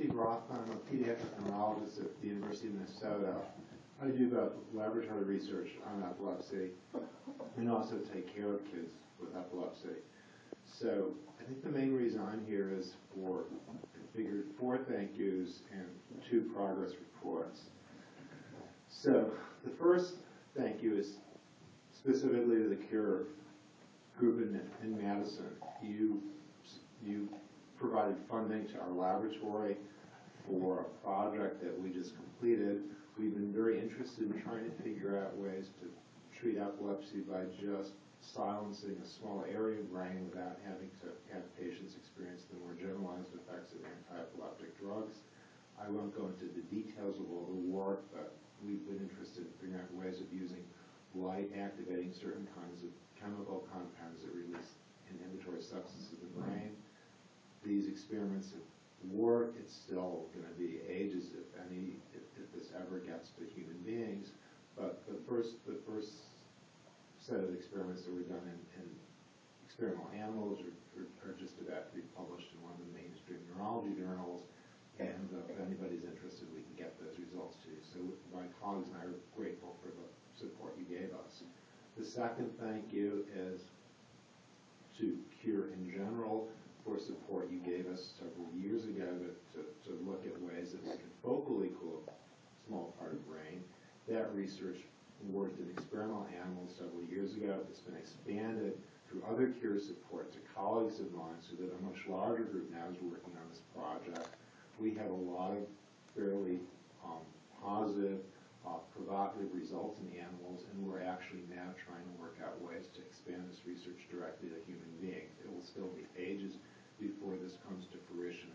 Steve Rothman. I'm a pediatric neurologist at the University of Minnesota. I do both laboratory research on epilepsy and also take care of kids with epilepsy. So I think the main reason I'm here is for, I figured, 4 thank yous and 2 progress reports. So the first thank you is specifically to the CURE group in Madison. You provided funding to our laboratory for a project that we just completed. We've been very interested in trying to figure out ways to treat epilepsy by just silencing a small area of brain without having to have patients experience the more generalized effects of anti-epileptic drugs. I won't go into the details of all the work, but we've been interested in figuring out ways of using light activating certain kinds of chemical compounds that release inhibitory substances in the brain. These experiments have worked. It's still going to be ages, if any, if this ever gets to human beings. But the first set of experiments that were done in experimental animals are just about to be published in one of the mainstream neurology journals. And if anybody's interested, we can get those results to you. So my colleagues and I are grateful for the support you gave us. The second thank you is to CURE in general for support you gave us several years ago to look at ways that we can focally cool a small part of the brain. That research worked in experimental animals several years ago. It's been expanded through other CURE support to colleagues of mine so that a much larger group now is working on this project. We have a lot of fairly positive, provocative results in the animals, and we're actually now trying to work out ways to expand this research directly to human beings. It will still be ages before this comes to fruition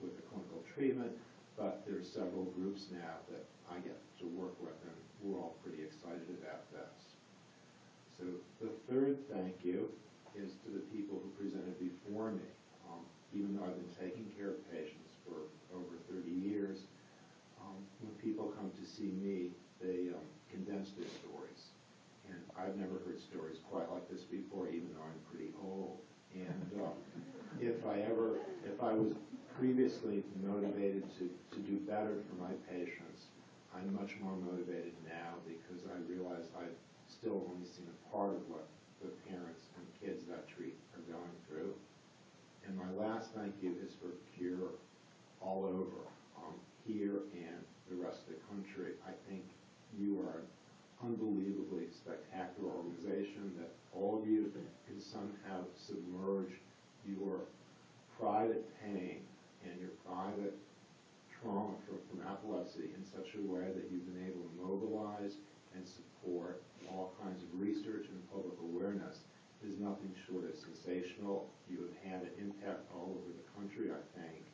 with a clinical treatment, but there are several groups now that I get to work with, and we're all pretty excited about this. So the third thank you is to the people who presented before me. Even though I've been taking care of patients for over 30 years, when people come to see me, they condense their stories. And I've never heard stories quite like this before, even though I'm pretty old. And if I was previously motivated to do better for my patients, I'm much more motivated now because I realize I've still only seen a part of what the parents and kids that I treat are going through. And my last thank you is for CURE all over, here and the rest of the country. I think you are an unbelievably spectacular organization that all of you can somehow submerge your private pain and your private trauma from epilepsy in such a way that you've been able to mobilize and support all kinds of research and public awareness. Is nothing short of sensational. You have had an impact all over the country, I think.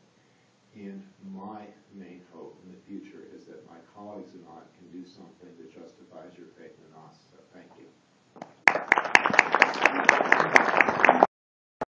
And my main hope in the future is that my colleagues and I can do something that justifies your faith in us.